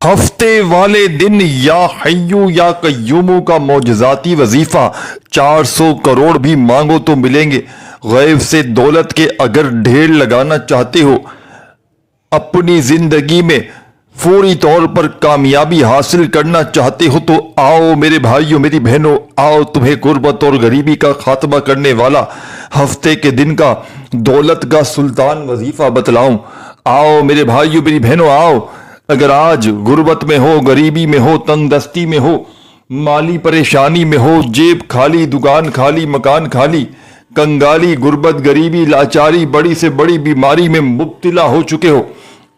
ہفتے والے دن یا حیو یا قیومو کا معجزاتی وظیفہ 400 کروڑ بھی مانگو تو ملیں گے۔ غیب سے دولت کے اگر ڈھیر لگانا چاہتے ہو، اپنی زندگی میں فوری طور پر کامیابی حاصل کرنا چاہتے ہو تو آؤ میرے بھائیوں میری بہنوں، آؤ تمہیں غربت اور غریبی کا خاتمہ کرنے والا ہفتے کے دن کا دولت کا سلطان وظیفہ بتلاؤں۔ آؤ میرے بھائیوں میری بہنوں، آؤ۔ اگر آج غربت میں ہو، غریبی میں ہو، تنگ دستی میں ہو، مالی پریشانی میں ہو، جیب خالی، دکان خالی، مکان خالی، کنگالی، غربت، غریبی، لاچاری، بڑی سے بڑی بیماری میں مبتلا ہو چکے ہو،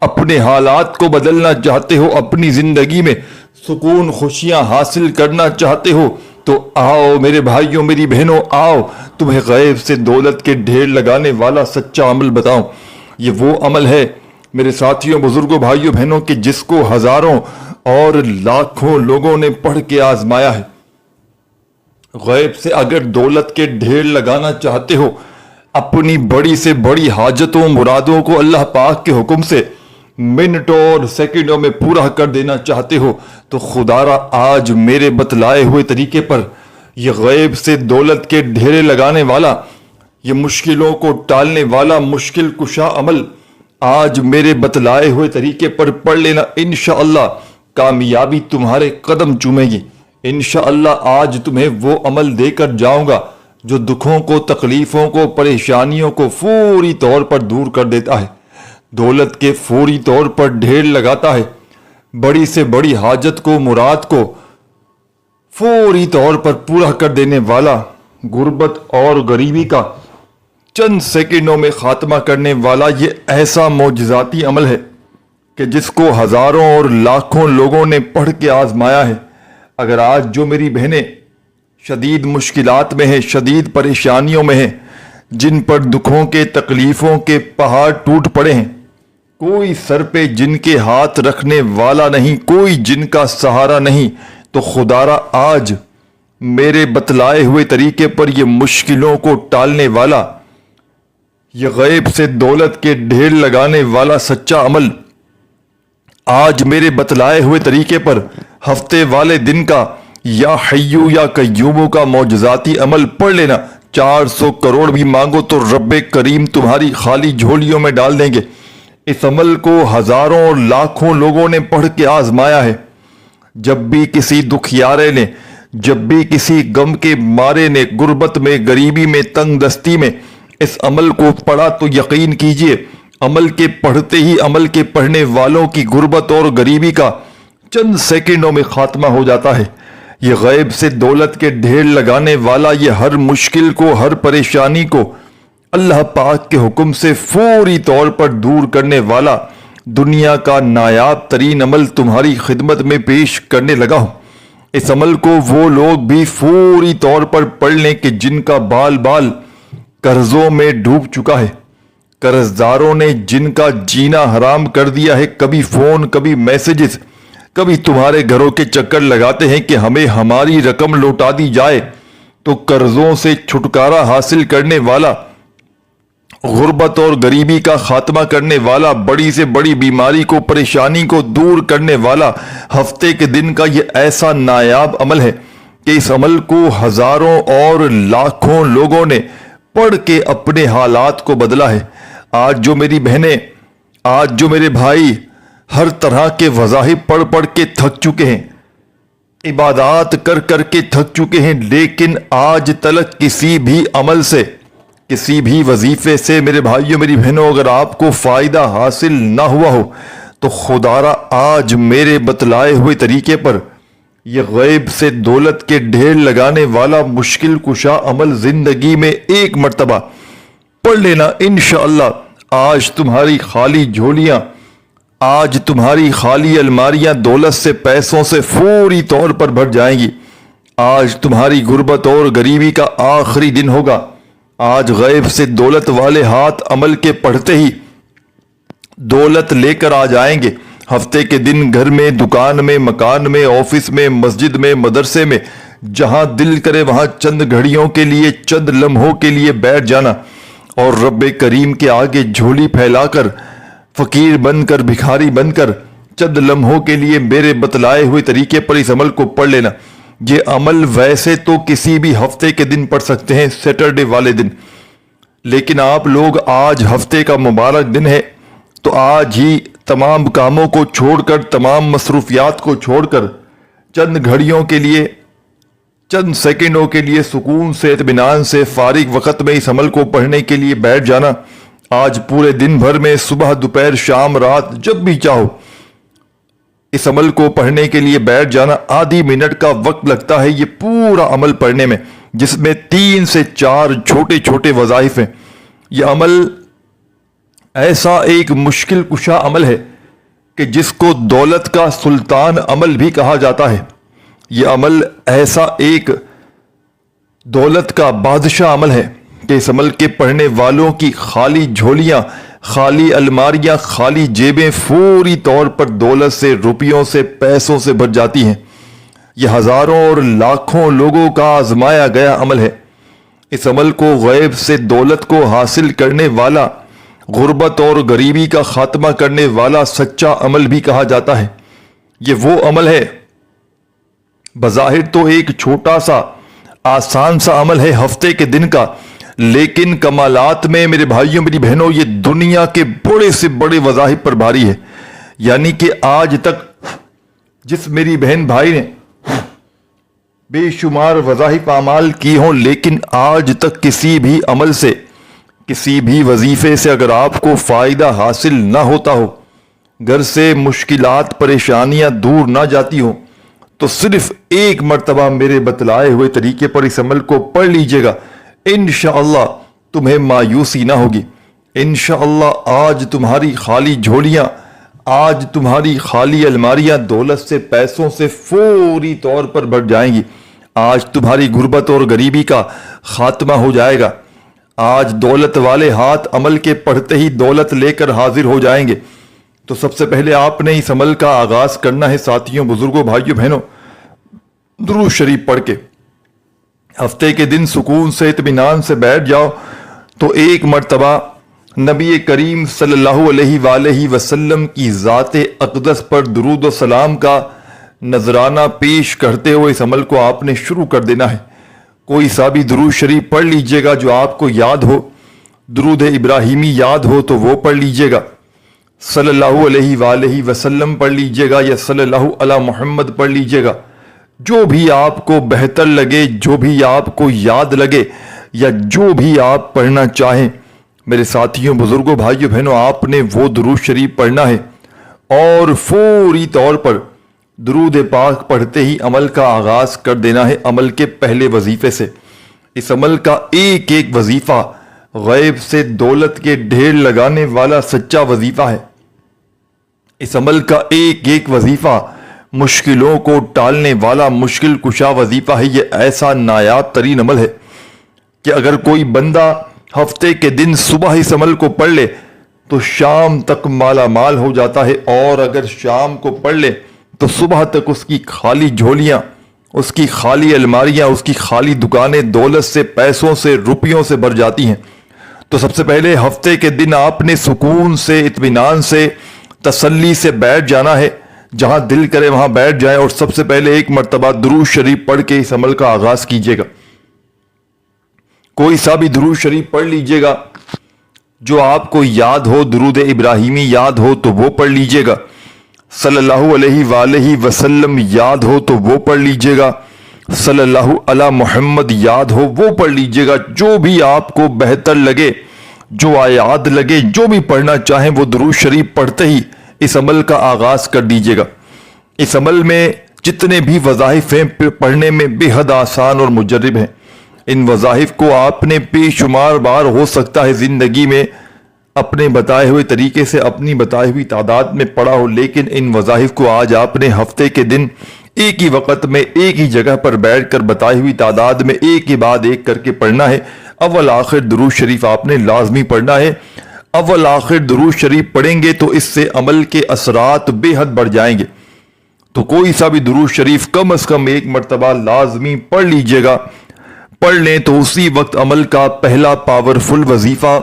اپنے حالات کو بدلنا چاہتے ہو، اپنی زندگی میں سکون خوشیاں حاصل کرنا چاہتے ہو تو آؤ میرے بھائیوں میری بہنوں، آؤ تمہیں غیب سے دولت کے ڈھیر لگانے والا سچا عمل بتاؤں۔ یہ وہ عمل ہے میرے ساتھیوں، بزرگوں، بھائیوں، بہنوں کہ جس کو ہزاروں اور لاکھوں لوگوں نے پڑھ کے آزمایا ہے۔ غیب سے اگر دولت کے ڈھیر لگانا چاہتے ہو، اپنی بڑی سے بڑی حاجتوں مرادوں کو اللہ پاک کے حکم سے منٹوں اور سیکنڈوں میں پورا کر دینا چاہتے ہو تو خدا را آج میرے بتلائے ہوئے طریقے پر یہ غیب سے دولت کے ڈھیرے لگانے والا، یہ مشکلوں کو ٹالنے والا مشکل کشا عمل آج میرے بتلائے ہوئے طریقے پر پڑھ لینا۔ انشاءاللہ کامیابی تمہارے قدم چومے گی۔ انشاءاللہ آج تمہیں وہ عمل دے کر جاؤں گا جو دکھوں کو، تکلیفوں کو، پریشانیوں کو فوری طور پر دور کر دیتا ہے، دولت کے فوری طور پر ڈھیر لگاتا ہے، بڑی سے بڑی حاجت کو، مراد کو فوری طور پر پورا کر دینے والا، غربت اور غریبی کا چند سیکنڈوں میں خاتمہ کرنے والا یہ ایسا معجزاتی عمل ہے کہ جس کو ہزاروں اور لاکھوں لوگوں نے پڑھ کے آزمایا ہے۔ اگر آج جو میری بہنیں شدید مشکلات میں ہیں، شدید پریشانیوں میں ہیں، جن پر دکھوں کے، تکلیفوں کے پہاڑ ٹوٹ پڑے ہیں، کوئی سر پہ جن کے ہاتھ رکھنے والا نہیں، کوئی جن کا سہارا نہیں، تو خدا را آج میرے بتلائے ہوئے طریقے پر یہ مشکلوں کو ٹالنے والا، یہ غیب سے دولت کے ڈھیر لگانے والا سچا عمل آج میرے بتلائے ہوئے طریقے پر ہفتے والے دن کا یا حیو یا قیومو کا معجزاتی عمل پڑھ لینا۔ 400 کروڑ بھی مانگو تو رب کریم تمہاری خالی جھولیوں میں ڈال دیں گے۔ اس عمل کو ہزاروں اور لاکھوں لوگوں نے پڑھ کے آزمایا ہے۔ جب بھی کسی دکھیارے نے، جب بھی کسی غم کے مارے نے غربت میں، غریبی میں، تنگ دستی میں اس عمل کو پڑھا تو یقین کیجئے عمل کے پڑھتے ہی عمل کے پڑھنے والوں کی غربت اور غریبی کا چند سیکنڈوں میں خاتمہ ہو جاتا ہے۔ یہ غیب سے دولت کے ڈھیر لگانے والا، یہ ہر مشکل کو، ہر پریشانی کو اللہ پاک کے حکم سے فوری طور پر دور کرنے والا دنیا کا نایاب ترین عمل تمہاری خدمت میں پیش کرنے لگا ہوں۔ اس عمل کو وہ لوگ بھی فوری طور پر پڑھ لیں کہ جن کا بال بال قرضوں میں ڈوب چکا ہے، قرضداروں نے جن کا جینا حرام کر دیا ہے، کبھی فون، کبھی میسیجز، کبھی تمہارے گھروں کے چکر لگاتے ہیں کہ ہمیں ہماری رقم لوٹا دی جائے، تو قرضوں سے چھٹکارا حاصل کرنے والا، غربت اور غریبی کا خاتمہ کرنے والا، بڑی سے بڑی بیماری کو، پریشانی کو دور کرنے والا ہفتے کے دن کا یہ ایسا نایاب عمل ہے کہ اس عمل کو ہزاروں اور لاکھوں لوگوں نے پڑھ کے اپنے حالات کو بدلا ہے۔ آج جو میری بہنیں، آج جو میرے بھائی ہر طرح کے وظائف پڑھ پڑھ کے تھک چکے ہیں، عبادات کر کر کے تھک چکے ہیں، لیکن آج تلک کسی بھی عمل سے، کسی بھی وظیفے سے میرے بھائیوں میری بہنوں اگر آپ کو فائدہ حاصل نہ ہوا ہو تو خدا را آج میرے بتلائے ہوئے طریقے پر یہ غیب سے دولت کے ڈھیر لگانے والا مشکل کشا عمل زندگی میں ایک مرتبہ پڑھ لینا۔ انشاءاللہ آج تمہاری خالی جھولیاں، آج تمہاری خالی الماریاں دولت سے، پیسوں سے فوری طور پر بھر جائیں گی۔ آج تمہاری غربت اور غریبی کا آخری دن ہوگا۔ آج غیب سے دولت والے ہاتھ عمل کے پڑھتے ہی دولت لے کر آ جائیں گے۔ ہفتے کے دن گھر میں، دکان میں، مکان میں، آفس میں، مسجد میں، مدرسے میں، جہاں دل کرے وہاں چند گھڑیوں کے لیے، چند لمحوں کے لیے بیٹھ جانا اور رب کریم کے آگے جھولی پھیلا کر، فقیر بن کر، بھکاری بن کر چند لمحوں کے لیے میرے بتلائے ہوئے طریقے پر اس عمل کو پڑھ لینا۔ یہ عمل ویسے تو کسی بھی ہفتے کے دن پڑھ سکتے ہیں، سیٹرڈے والے دن، لیکن آپ لوگ آج ہفتے کا مبارک دن ہے تو آج ہی تمام کاموں کو چھوڑ کر، تمام مصروفیات کو چھوڑ کر، چند گھڑیوں کے لیے، چند سیکنڈوں کے لیے سکون سے، اطمینان سے، فارغ وقت میں اس عمل کو پڑھنے کے لیے بیٹھ جانا۔ آج پورے دن بھر میں، صبح، دوپہر، شام، رات، جب بھی چاہو اس عمل کو پڑھنے کے لیے بیٹھ جانا۔ آدھی منٹ کا وقت لگتا ہے یہ پورا عمل پڑھنے میں، جس میں 3 سے 4 چھوٹے چھوٹے وظائف ہیں۔ یہ عمل ایسا ایک مشکل کشا عمل ہے کہ جس کو دولت کا سلطان عمل بھی کہا جاتا ہے۔ یہ عمل ایسا ایک دولت کا بادشاہ عمل ہے کہ اس عمل کے پڑھنے والوں کی خالی جھولیاں، خالی الماریاں، خالی جیبیں فوری طور پر دولت سے، روپیوں سے، پیسوں سے بھر جاتی ہیں۔ یہ ہزاروں اور لاکھوں لوگوں کا آزمایا گیا عمل ہے۔ اس عمل کو غیب سے دولت کو حاصل کرنے والا، غربت اور غریبی کا خاتمہ کرنے والا سچا عمل بھی کہا جاتا ہے۔ یہ وہ عمل ہے، بظاہر تو ایک چھوٹا سا آسان سا عمل ہے ہفتے کے دن کا، لیکن کمالات میں میرے بھائیوں، میری بہنوں، یہ دنیا کے بڑے سے بڑے وظائف پر بھاری ہے۔ یعنی کہ آج تک جس میری بہن بھائی نے بے شمار وظائف اعمال کی ہوں، لیکن آج تک کسی بھی عمل سے، کسی بھی وظیفے سے اگر آپ کو فائدہ حاصل نہ ہوتا ہو، گھر سے مشکلات، پریشانیاں دور نہ جاتی ہوں، تو صرف ایک مرتبہ میرے بتلائے ہوئے طریقے پر اس عمل کو پڑھ لیجئے گا۔ انشاءاللہ تمہیں مایوسی نہ ہوگی۔ انشاءاللہ آج تمہاری خالی جھولیاں، آج تمہاری خالی الماریاں دولت سے، پیسوں سے فوری طور پر بھر جائیں گی۔ آج تمہاری غربت اور غریبی کا خاتمہ ہو جائے گا۔ آج دولت والے ہاتھ عمل کے پڑھتے ہی دولت لے کر حاضر ہو جائیں گے۔ تو سب سے پہلے آپ نے اس عمل کا آغاز کرنا ہے ساتھیوں، بزرگوں، بھائیوں، بہنوں، درود شریف پڑھ کے۔ ہفتے کے دن سکون سے، اطمینان سے بیٹھ جاؤ تو ایک مرتبہ نبی کریم صلی اللہ علیہ وآلہ وسلم کی ذات اقدس پر درود و سلام کا نذرانہ پیش کرتے ہوئے اس عمل کو آپ نے شروع کر دینا ہے۔ کوئی سا بھی درود شریف پڑھ لیجئے گا جو آپ کو یاد ہو، درود ابراہیمی یاد ہو تو وہ پڑھ لیجئے گا، صلی اللہ علیہ وآلہ وسلم پڑھ لیجئے گا، یا صلی اللہ علی محمد پڑھ لیجئے گا، جو بھی آپ کو بہتر لگے، جو بھی آپ کو یاد لگے، یا جو بھی آپ پڑھنا چاہیں۔ میرے ساتھیوں، بزرگوں، بھائیوں، بہنوں، آپ نے وہ درود شریف پڑھنا ہے اور فوری طور پر درود پاک پڑھتے ہی عمل کا آغاز کر دینا ہے، عمل کے پہلے وظیفے سے۔ اس عمل کا ایک ایک وظیفہ غیب سے دولت کے ڈھیر لگانے والا سچا وظیفہ ہے۔ اس عمل کا ایک ایک وظیفہ مشکلوں کو ٹالنے والا مشکل کشا وظیفہ ہے۔ یہ ایسا نایاب ترین عمل ہے کہ اگر کوئی بندہ ہفتے کے دن صبح اس عمل کو پڑھ لے تو شام تک مالا مال ہو جاتا ہے، اور اگر شام کو پڑھ لے تو صبح تک اس کی خالی جھولیاں، اس کی خالی الماریاں، اس کی خالی دکانیں دولت سے، پیسوں سے، روپیوں سے بھر جاتی ہیں۔ تو سب سے پہلے ہفتے کے دن آپ نے سکون سے، اطمینان سے، تسلی سے بیٹھ جانا ہے، جہاں دل کرے وہاں بیٹھ جائیں، اور سب سے پہلے ایک مرتبہ درود شریف پڑھ کے اس عمل کا آغاز کیجیے گا۔ کوئی سا بھی درود شریف پڑھ لیجئے گا جو آپ کو یاد ہو، درود ابراہیمی یاد ہو تو وہ پڑھ لیجئے گا، صلی اللہ علیہ وآلہ وسلم یاد ہو تو وہ پڑھ لیجئے گا، صلی اللہ علی محمد یاد ہو وہ پڑھ لیجئے گا۔ جو بھی آپ کو بہتر لگے، جو یاد لگے، جو بھی پڑھنا چاہیں، وہ درود شریف پڑھتے ہی اس عمل کا آغاز کر دیجئے گا۔ اس عمل میں جتنے بھی وظائف ہیں پڑھنے میں بے حد آسان اور مجرب ہیں۔ ان وظائف کو آپ نے بے شمار بار ہو سکتا ہے زندگی میں اپنے بتائے ہوئے طریقے سے، اپنی بتائی ہوئی تعداد میں پڑھا ہو، لیکن ان وظائف کو آج آپ نے ہفتے کے دن ایک ہی وقت میں، ایک ہی جگہ پر بیٹھ کر بتائی ہوئی تعداد میں ایک کے بعد ایک کر کے پڑھنا ہے۔ اول آخر درود شریف آپ نے لازمی پڑھنا ہے۔ اول آخر درود شریف پڑھیں گے تو اس سے عمل کے اثرات بے حد بڑھ جائیں گے۔ تو کوئی سا بھی درود شریف کم از کم ایک مرتبہ لازمی پڑھ لیجئے گا۔ پڑھ لیں تو اسی وقت عمل کا پہلا پاورفل وظیفہ،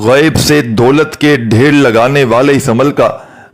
غیب سے دولت کے ڈھیر لگانے والے اس عمل کا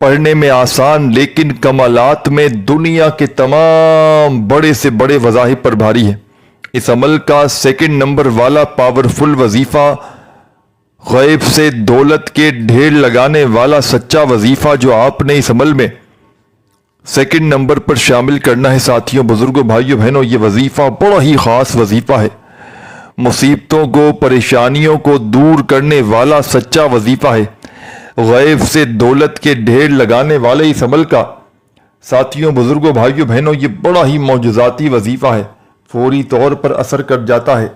پڑھنے میں آسان لیکن کمالات میں دنیا کے تمام بڑے سے بڑے وظائف پر بھاری ہے۔ اس عمل کا سیکنڈ نمبر والا پاورفل وظیفہ، غیب سے دولت کے ڈھیر لگانے والا سچا وظیفہ جو آپ نے اس عمل میں سیکنڈ نمبر پر شامل کرنا ہے ساتھیوں، بزرگوں، بھائیوں، بہنوں، یہ وظیفہ بڑا ہی خاص وظیفہ ہے۔ مصیبتوں کو، پریشانیوں کو دور کرنے والا سچا وظیفہ ہے۔ غیب سے دولت کے ڈھیر لگانے والے اس عمل کا ساتھیوں، بزرگوں، بھائیوں، بہنوں، یہ بڑا ہی معجزاتی وظیفہ ہے۔ فوری طور پر اثر کر جاتا ہے۔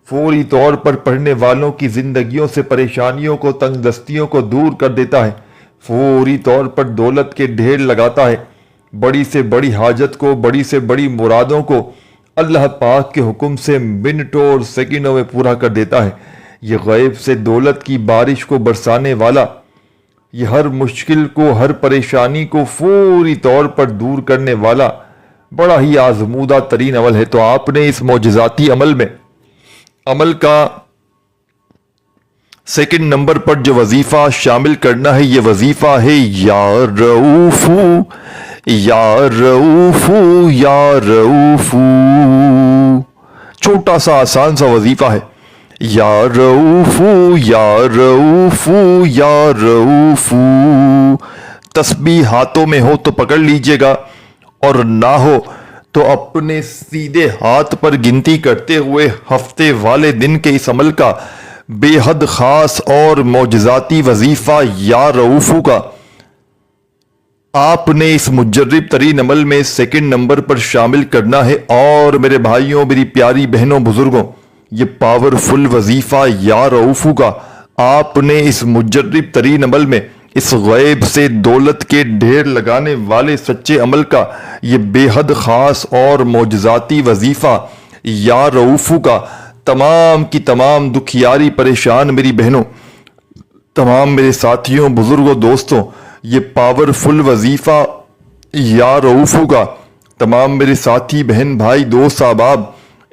فوری طور پر پڑھنے والوں کی زندگیوں سے پریشانیوں کو، تنگ دستیوں کو دور کر دیتا ہے۔ فوری طور پر دولت کے ڈھیر لگاتا ہے۔ بڑی سے بڑی حاجت کو، بڑی سے بڑی مرادوں کو اللہ پاک کے حکم سے منٹوں اور سیکنڈوں میں پورا کر دیتا ہے۔ یہ غیب سے دولت کی بارش کو برسانے والا، یہ ہر مشکل کو، ہر پریشانی کو فوری طور پر دور کرنے والا بڑا ہی آزمودہ ترین عمل ہے۔ تو آپ نے اس معجزاتی عمل کا سیکنڈ نمبر پر جو وظیفہ شامل کرنا ہے، یہ وظیفہ ہے یا رؤوفو، یا رؤوفو، یا رؤوفو۔ چھوٹا سا آسان سا وظیفہ ہے، یا رؤوفو، یا رؤوفو، یا رؤوفو۔ تسبیح ہاتھوں میں ہو تو پکڑ لیجئے گا، اور نہ ہو تو اپنے سیدھے ہاتھ پر گنتی کرتے ہوئے ہفتے والے دن کے اس عمل کا بے حد خاص اور معجزاتی وظیفہ یا رؤوفو کا آپ نے اس مجرب ترین عمل میں سیکنڈ نمبر پر شامل کرنا ہے۔ اور میرے بھائیوں، میری پیاری بہنوں، بزرگوں، یہ پاورفل وظیفہ یا رؤوفو کا آپ نے اس مجرب ترین عمل میں، اس غیب سے دولت کے ڈھیر لگانے والے سچے عمل کا یہ بے حد خاص اور معجزاتی وظیفہ یا رؤوفو کا تمام کی تمام دکھیاری پریشان میری بہنوں، تمام میرے ساتھیوں، بزرگوں، دوستوں، یہ پاورفل وظیفہ یا رؤوفو کا تمام میرے ساتھی، بہن، بھائی، دوست، احباب،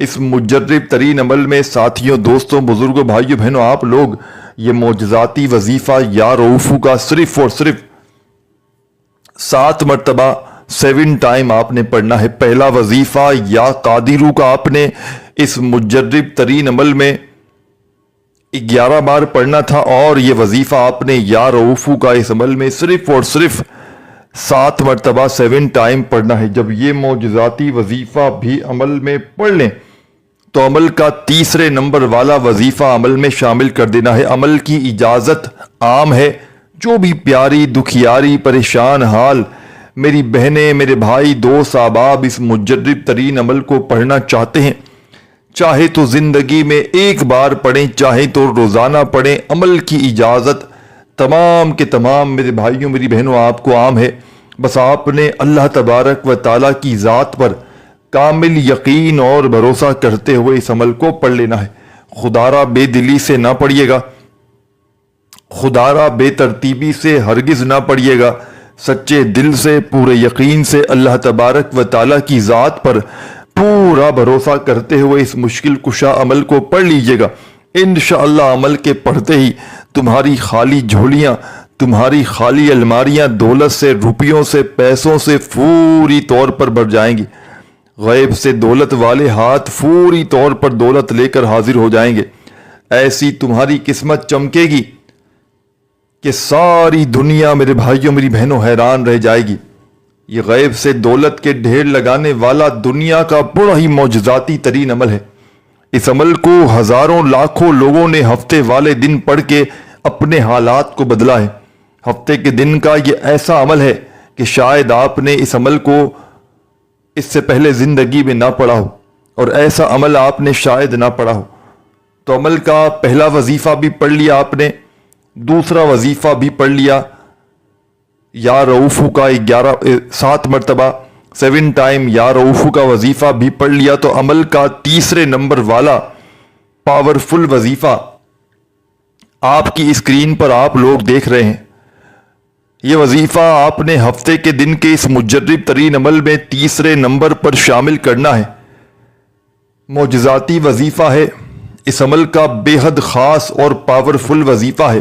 اس مجرب ترین عمل میں ساتھیوں، دوستوں، بزرگوں، بھائیوں، بہنوں، آپ لوگ یہ معجزاتی وظیفہ یا رؤوفو کا صرف اور صرف 7 مرتبہ 7 ٹائم آپ نے پڑھنا ہے۔ پہلا وظیفہ یا قادرو کا آپ نے اس مجرب ترین عمل میں 11 بار پڑھنا تھا، اور یہ وظیفہ آپ نے یا رؤوفو کا اس عمل میں صرف اور صرف 7 مرتبہ 7 ٹائم پڑھنا ہے۔ جب یہ معجزاتی وظیفہ بھی عمل میں پڑھ لیں تو عمل کا تیسرے نمبر والا وظیفہ عمل میں شامل کر دینا ہے۔ عمل کی اجازت عام ہے۔ جو بھی پیاری، دکھیاری، پریشان حال میری بہنیں، میرے بھائی، دوست، احباب اس مجرب ترین عمل کو پڑھنا چاہتے ہیں، چاہے تو زندگی میں ایک بار پڑھیں، چاہے تو روزانہ پڑھیں، عمل کی اجازت تمام کے تمام میرے بھائیوں، میری بہنوں آپ کو عام ہے۔ بس آپ نے اللہ تبارک و تعالیٰ کی ذات پر کامل یقین اور بھروسہ کرتے ہوئے اس عمل کو پڑھ لینا ہے۔ خدا را بے دلی سے نہ پڑھیے گا، خدا را بے ترتیبی سے ہرگز نہ پڑھیے گا، سچے دل سے، پورے یقین سے اللہ تبارک و تعالیٰ کی ذات پر پورا بھروسہ کرتے ہوئے اس مشکل کشا عمل کو پڑھ لیجئے گا۔ انشاءاللہ عمل کے پڑھتے ہی تمہاری خالی جھولیاں، تمہاری خالی الماریاں دولت سے، روپیوں سے، پیسوں سے پوری طور پر بھر جائیں گی۔ غیب سے دولت والے ہاتھ پوری طور پر دولت لے کر حاضر ہو جائیں گے۔ ایسی تمہاری قسمت چمکے گی کہ ساری دنیا میرے بھائیوں، میری بہنوں حیران رہ جائے گی۔ یہ غیب سے دولت کے ڈھیر لگانے والا دنیا کا بڑا ہی معجزاتی ترین عمل ہے۔ اس عمل کو ہزاروں لاکھوں لوگوں نے ہفتے والے دن پڑھ کے اپنے حالات کو بدلا ہے۔ ہفتے کے دن کا یہ ایسا عمل ہے کہ شاید آپ نے اس عمل کو اس سے پہلے زندگی میں نہ پڑھا ہو، اور ایسا عمل آپ نے شاید نہ پڑھا ہو۔ تو عمل کا پہلا وظیفہ بھی پڑھ لیا آپ نے، دوسرا وظیفہ بھی پڑھ لیا یا رؤوفو کا 7 مرتبہ 7 ٹائم یا رؤوفو کا وظیفہ بھی پڑھ لیا، تو عمل کا تیسرے نمبر والا پاورفل وظیفہ آپ کی اسکرین پر آپ لوگ دیکھ رہے ہیں۔ یہ وظیفہ آپ نے ہفتے کے دن کے اس مجرب ترین عمل میں تیسرے نمبر پر شامل کرنا ہے۔ معجزاتی وظیفہ ہے، اس عمل کا بے حد خاص اور پاورفل وظیفہ ہے۔